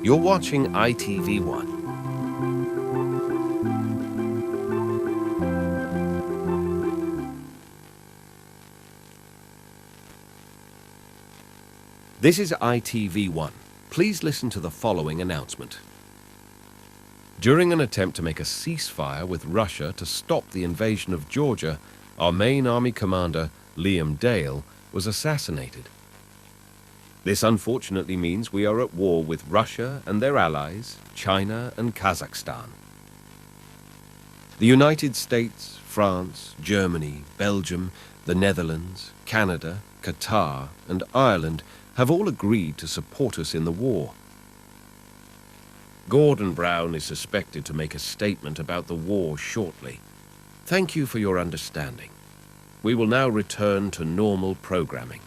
You're watching ITV1. This is ITV1. Please listen to the following announcement. During an attempt to make a ceasefire with Russia to stop the invasion of Georgia, our main army commander, Liam Dale, was assassinated. This unfortunately means we are at war with Russia and their allies, China and Kazakhstan. The United States, France, Germany, Belgium, the Netherlands, Canada, Qatar and Ireland have all agreed to support us in the war. Gordon Brown is suspected to make a statement about the war shortly. Thank you for your understanding. We will now return to normal programming.